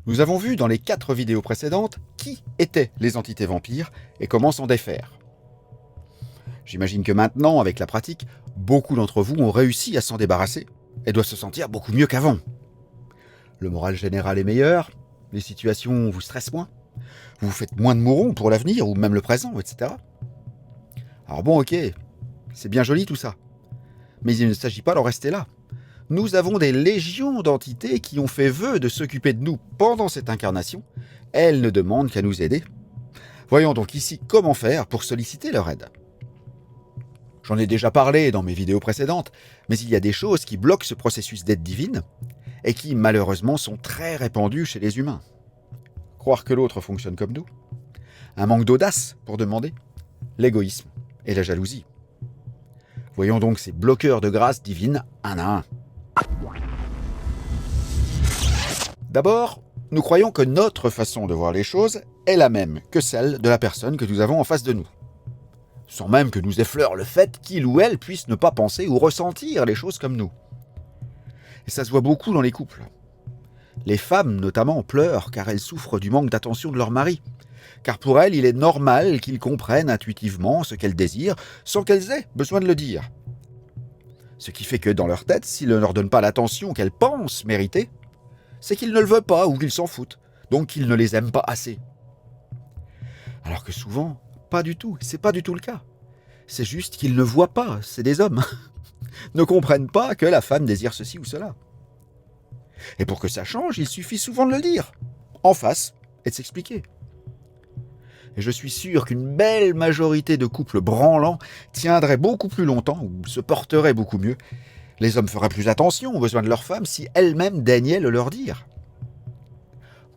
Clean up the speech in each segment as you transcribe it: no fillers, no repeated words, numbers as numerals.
Nous avons vu dans les 4 vidéos précédentes qui étaient les entités vampires et comment s'en défaire. J'imagine que maintenant, avec la pratique, beaucoup d'entre vous ont réussi à s'en débarrasser et doivent se sentir beaucoup mieux qu'avant. Le moral général est meilleur, les situations vous stressent moins, vous vous faites moins de mourons pour l'avenir ou même le présent, etc. Alors bon, ok, c'est bien joli tout ça, mais il ne s'agit pas d'en rester là. Nous avons des légions d'entités qui ont fait vœu de s'occuper de nous pendant cette incarnation. Elles ne demandent qu'à nous aider. Voyons donc ici comment faire pour solliciter leur aide. J'en ai déjà parlé dans mes vidéos précédentes, mais il y a des choses qui bloquent ce processus d'aide divine et qui malheureusement sont très répandues chez les humains. Croire que l'autre fonctionne comme nous, un manque d'audace pour demander, l'égoïsme et la jalousie. Voyons donc ces bloqueurs de grâce divine un à un. D'abord, nous croyons que notre façon de voir les choses est la même que celle de la personne que nous avons en face de nous. Sans même que nous effleure le fait qu'il ou elle puisse ne pas penser ou ressentir les choses comme nous. Et ça se voit beaucoup dans les couples. Les femmes, notamment, pleurent car elles souffrent du manque d'attention de leur mari. Car pour elles, il est normal qu'ils comprennent intuitivement ce qu'elles désirent sans qu'elles aient besoin de le dire. Ce qui fait que dans leur tête, s'ils ne leur donnent pas l'attention qu'elles pensent mériter, c'est qu'ils ne le veulent pas ou qu'ils s'en foutent, donc qu'ils ne les aiment pas assez. Alors que souvent, pas du tout, c'est pas du tout le cas. C'est juste qu'ils ne voient pas, c'est des hommes, ne comprennent pas que la femme désire ceci ou cela. Et pour que ça change, il suffit souvent de le dire, en face, et de s'expliquer. Et je suis sûr qu'une belle majorité de couples branlants tiendraient beaucoup plus longtemps ou se porteraient beaucoup mieux. Les hommes feraient plus attention aux besoins de leurs femmes si elles-mêmes daignaient le leur dire.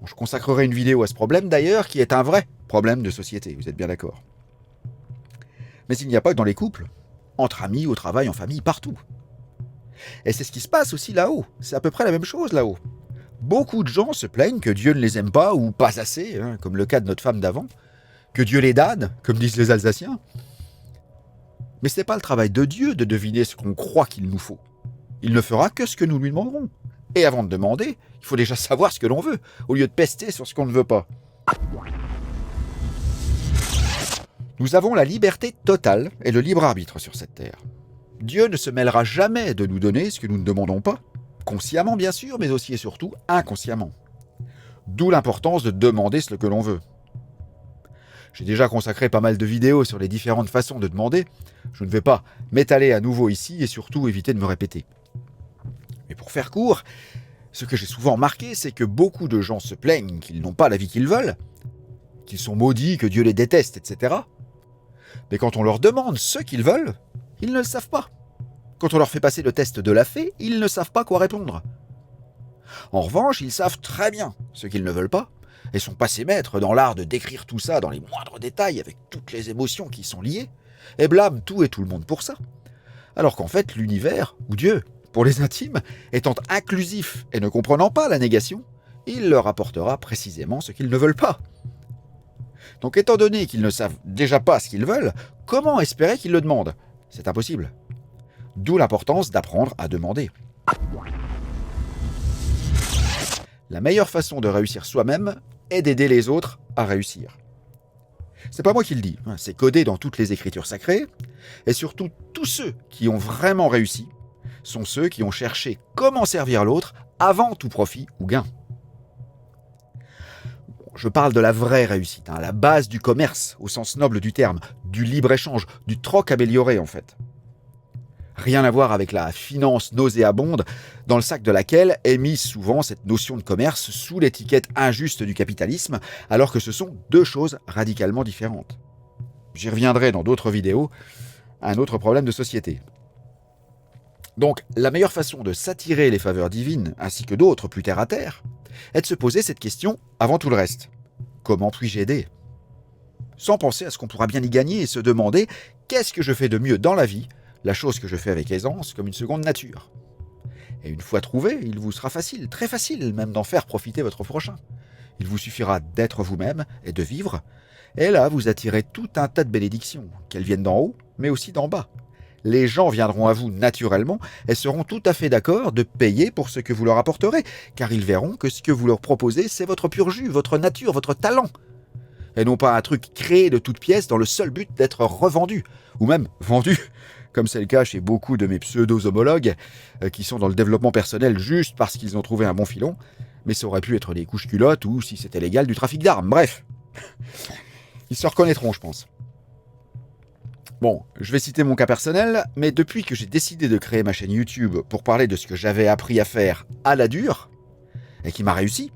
Bon, je consacrerai une vidéo à ce problème d'ailleurs, qui est un vrai problème de société, vous êtes bien d'accord. Mais il n'y a pas que dans les couples, entre amis, au travail, en famille, partout. Et c'est ce qui se passe aussi là-haut, c'est à peu près la même chose là-haut. Beaucoup de gens se plaignent que Dieu ne les aime pas ou pas assez, comme le cas de notre femme d'avant, que Dieu les damne, comme disent les Alsaciens. Mais ce n'est pas le travail de Dieu de deviner ce qu'on croit qu'il nous faut. Il ne fera que ce que nous lui demanderons. Et avant de demander, il faut déjà savoir ce que l'on veut, au lieu de pester sur ce qu'on ne veut pas. Nous avons la liberté totale et le libre arbitre sur cette terre. Dieu ne se mêlera jamais de nous donner ce que nous ne demandons pas, consciemment bien sûr, mais aussi et surtout inconsciemment. D'où l'importance de demander ce que l'on veut. J'ai déjà consacré pas mal de vidéos sur les différentes façons de demander. Je ne vais pas m'étaler à nouveau ici et surtout éviter de me répéter. Mais pour faire court, ce que j'ai souvent remarqué, c'est que beaucoup de gens se plaignent qu'ils n'ont pas la vie qu'ils veulent, qu'ils sont maudits, que Dieu les déteste, etc. Mais quand on leur demande ce qu'ils veulent, ils ne le savent pas. Quand on leur fait passer le test de la fée, ils ne savent pas quoi répondre. En revanche, ils savent très bien ce qu'ils ne veulent pas, et sont passés maîtres dans l'art de décrire tout ça dans les moindres détails avec toutes les émotions qui y sont liées, et blâment tout et tout le monde pour ça. Alors qu'en fait, l'univers, ou Dieu, pour les intimes, étant inclusif et ne comprenant pas la négation, il leur apportera précisément ce qu'ils ne veulent pas. Donc étant donné qu'ils ne savent déjà pas ce qu'ils veulent, comment espérer qu'ils le demandent ? C'est impossible. D'où l'importance d'apprendre à demander. La meilleure façon de réussir soi-même est d'aider les autres à réussir. C'est pas moi qui le dis, c'est codé dans toutes les écritures sacrées, et surtout tous ceux qui ont vraiment réussi sont ceux qui ont cherché comment servir l'autre avant tout profit ou gain. Je parle de la vraie réussite, la base du commerce au sens noble du terme, du libre-échange, du troc amélioré en fait. Rien à voir avec la finance nauséabonde dans le sac de laquelle est mise souvent cette notion de commerce sous l'étiquette injuste du capitalisme, alors que ce sont deux choses radicalement différentes. J'y reviendrai dans d'autres vidéos, un autre problème de société. Donc, la meilleure façon de s'attirer les faveurs divines, ainsi que d'autres plus terre à terre, est de se poser cette question avant tout le reste. Comment puis-je aider ? Sans penser à ce qu'on pourra bien y gagner et se demander qu'est-ce que je fais de mieux dans la vie, la chose que je fais avec aisance comme une seconde nature. Et une fois trouvé, il vous sera facile, très facile même d'en faire profiter votre prochain. Il vous suffira d'être vous-même et de vivre, et là vous attirez tout un tas de bénédictions, qu'elles viennent d'en haut, mais aussi d'en bas. Les gens viendront à vous naturellement et seront tout à fait d'accord de payer pour ce que vous leur apporterez, car ils verront que ce que vous leur proposez, c'est votre pur jus, votre nature, votre talent. Et non pas un truc créé de toutes pièces dans le seul but d'être revendu, ou même vendu, comme c'est le cas chez beaucoup de mes pseudo-homologues qui sont dans le développement personnel juste parce qu'ils ont trouvé un bon filon, mais ça aurait pu être des couches-culottes ou, si c'était légal, du trafic d'armes, bref. Ils se reconnaîtront, je pense. Bon, je vais citer mon cas personnel, mais depuis que j'ai décidé de créer ma chaîne YouTube pour parler de ce que j'avais appris à faire à la dure, et qui m'a réussi,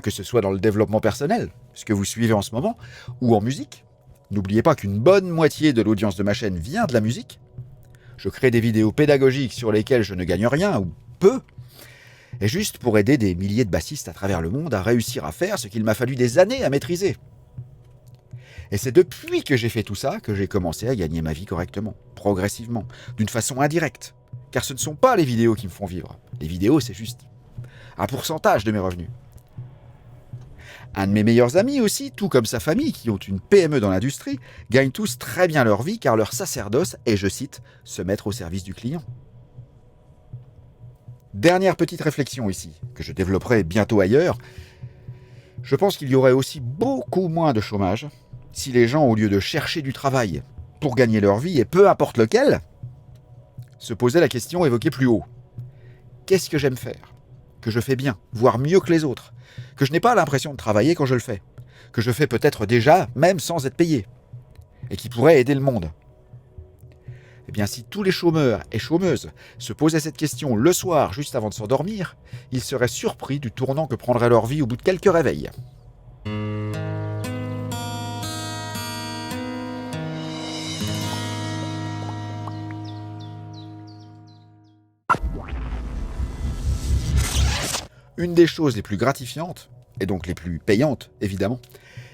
que ce soit dans le développement personnel, ce que vous suivez en ce moment, ou en musique, n'oubliez pas qu'une bonne moitié de l'audience de ma chaîne vient de la musique. Je crée des vidéos pédagogiques sur lesquelles je ne gagne rien, ou peu, et juste pour aider des milliers de bassistes à travers le monde à réussir à faire ce qu'il m'a fallu des années à maîtriser. Et c'est depuis que j'ai fait tout ça que j'ai commencé à gagner ma vie correctement, progressivement, d'une façon indirecte. Car ce ne sont pas les vidéos qui me font vivre. Les vidéos, c'est juste un pourcentage de mes revenus. Un de mes meilleurs amis aussi, tout comme sa famille, qui ont une PME dans l'industrie, gagnent tous très bien leur vie car leur sacerdoce est, je cite, se mettre au service du client. Dernière petite réflexion ici, que je développerai bientôt ailleurs. Je pense qu'il y aurait aussi beaucoup moins de chômage si les gens, au lieu de chercher du travail pour gagner leur vie, et peu importe lequel, se posaient la question évoquée plus haut. Qu'est-ce que j'aime faire ? Que je fais bien, voire mieux que les autres ? Que je n'ai pas l'impression de travailler quand je le fais ? Que je fais peut-être déjà, même sans être payé ? Et qui pourrait aider le monde ? Eh bien, si tous les chômeurs et chômeuses se posaient cette question le soir, juste avant de s'endormir, ils seraient surpris du tournant que prendrait leur vie au bout de quelques réveils. Une des choses les plus gratifiantes, et donc les plus payantes, évidemment,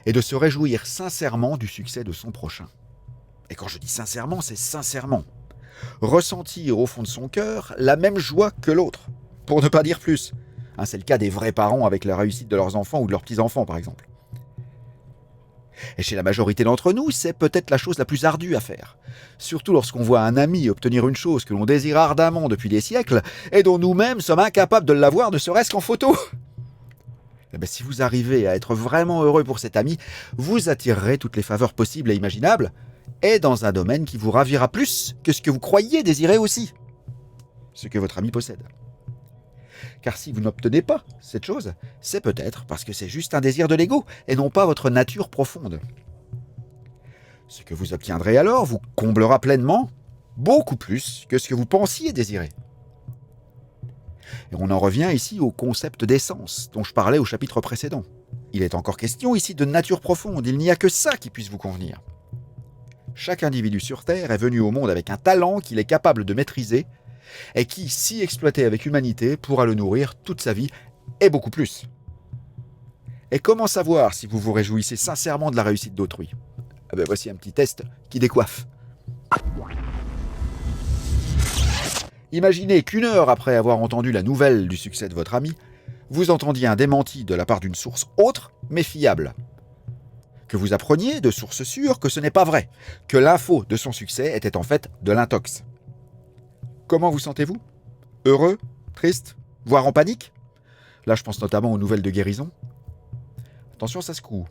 est de se réjouir sincèrement du succès de son prochain. Et quand je dis sincèrement, c'est sincèrement. Ressentir au fond de son cœur la même joie que l'autre, pour ne pas dire plus. C'est le cas des vrais parents avec la réussite de leurs enfants ou de leurs petits-enfants, par exemple. Et chez la majorité d'entre nous, c'est peut-être la chose la plus ardue à faire. Surtout lorsqu'on voit un ami obtenir une chose que l'on désire ardemment depuis des siècles et dont nous-mêmes sommes incapables de l'avoir ne serait-ce qu'en photo. Eh bien, si vous arrivez à être vraiment heureux pour cet ami, vous attirerez toutes les faveurs possibles et imaginables, et dans un domaine qui vous ravira plus que ce que vous croyiez désirer aussi, ce que votre ami possède. Car si vous n'obtenez pas cette chose, c'est peut-être parce que c'est juste un désir de l'ego et non pas votre nature profonde. Ce que vous obtiendrez alors vous comblera pleinement, beaucoup plus que ce que vous pensiez désirer. Et on en revient ici au concept d'essence dont je parlais au chapitre précédent. Il est encore question ici de nature profonde, il n'y a que ça qui puisse vous convenir. Chaque individu sur Terre est venu au monde avec un talent qu'il est capable de maîtriser et qui, si exploité avec humanité, pourra le nourrir toute sa vie et beaucoup plus. Et comment savoir si vous vous réjouissez sincèrement de la réussite d'autrui ? Voici un petit test qui décoiffe. Imaginez qu'une heure après avoir entendu la nouvelle du succès de votre ami, vous entendiez un démenti de la part d'une source autre mais fiable. Que vous appreniez de sources sûres que ce n'est pas vrai, que l'info de son succès était en fait de l'intox. Comment vous sentez-vous ? Heureux ? Triste ? Voire en panique ? Là, je pense notamment aux nouvelles de guérison. Attention, ça se coud.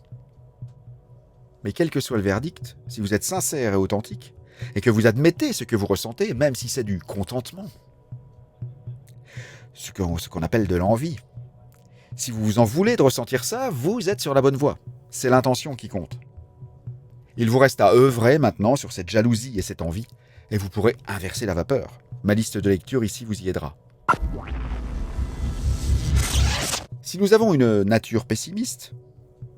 Mais quel que soit le verdict, si vous êtes sincère et authentique, et que vous admettez ce que vous ressentez, même si c'est du contentement, ce qu'on appelle de l'envie, si vous vous en voulez de ressentir ça, vous êtes sur la bonne voie. C'est l'intention qui compte. Il vous reste à œuvrer maintenant sur cette jalousie et cette envie, et vous pourrez inverser la vapeur. Ma liste de lecture ici vous y aidera. Si nous avons une nature pessimiste,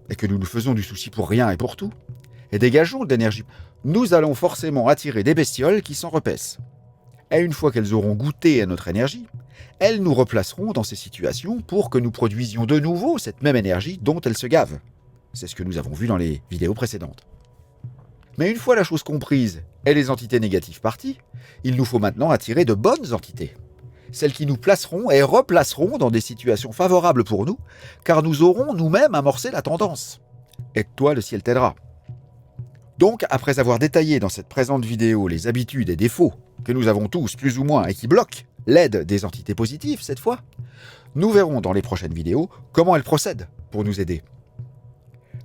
et que nous nous faisons du souci pour rien et pour tout, et dégageons de l'énergie, nous allons forcément attirer des bestioles qui s'en repaissent. Et une fois qu'elles auront goûté à notre énergie, elles nous replaceront dans ces situations pour que nous produisions de nouveau cette même énergie dont elles se gavent. C'est ce que nous avons vu dans les vidéos précédentes. Mais une fois la chose comprise et les entités négatives parties, il nous faut maintenant attirer de bonnes entités. Celles qui nous placeront et replaceront dans des situations favorables pour nous, car nous aurons nous-mêmes amorcé la tendance. Aide-toi, le ciel t'aidera. Donc, après avoir détaillé dans cette présente vidéo les habitudes et défauts que nous avons tous plus ou moins et qui bloquent l'aide des entités positives cette fois, nous verrons dans les prochaines vidéos comment elles procèdent pour nous aider.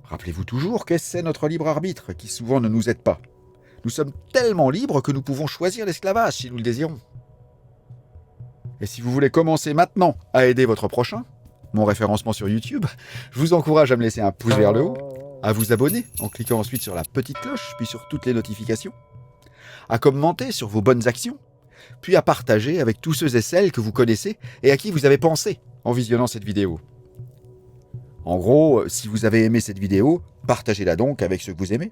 Rappelez-vous toujours que c'est notre libre arbitre qui souvent ne nous aide pas. Nous sommes tellement libres que nous pouvons choisir l'esclavage si nous le désirons. Et si vous voulez commencer maintenant à aider votre prochain, mon référencement sur YouTube, je vous encourage à me laisser un pouce vers le haut, à vous abonner en cliquant ensuite sur la petite cloche, puis sur toutes les notifications, à commenter sur vos bonnes actions, puis à partager avec tous ceux et celles que vous connaissez et à qui vous avez pensé en visionnant cette vidéo. En gros, si vous avez aimé cette vidéo, partagez-la donc avec ceux que vous aimez.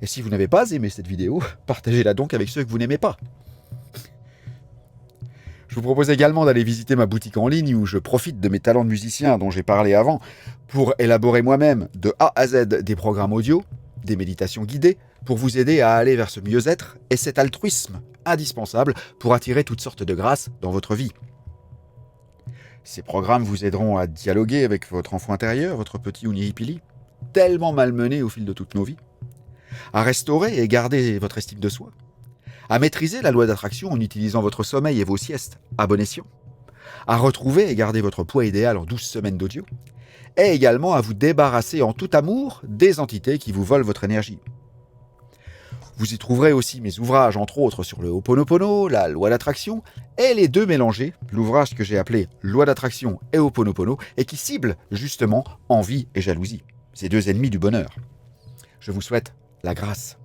Et si vous n'avez pas aimé cette vidéo, partagez-la donc avec ceux que vous n'aimez pas. Je vous propose également d'aller visiter ma boutique en ligne où je profite de mes talents de musicien dont j'ai parlé avant pour élaborer moi-même de A à Z des programmes audio, des méditations guidées, pour vous aider à aller vers ce mieux-être et cet altruisme indispensable pour attirer toutes sortes de grâces dans votre vie. Ces programmes vous aideront à dialoguer avec votre enfant intérieur, votre petit Unihipili, tellement malmené au fil de toutes nos vies, à restaurer et garder votre estime de soi, à maîtriser la loi d'attraction en utilisant votre sommeil et vos siestes à bon escient, à retrouver et garder votre poids idéal en 12 semaines d'audio, et également à vous débarrasser en tout amour des entités qui vous volent votre énergie. Vous y trouverez aussi mes ouvrages, entre autres, sur le Ho'oponopono, la loi d'attraction, et les deux mélangés, l'ouvrage que j'ai appelé Loi d'attraction et Ho'oponopono, et qui cible justement envie et jalousie, ces deux ennemis du bonheur. Je vous souhaite la grâce.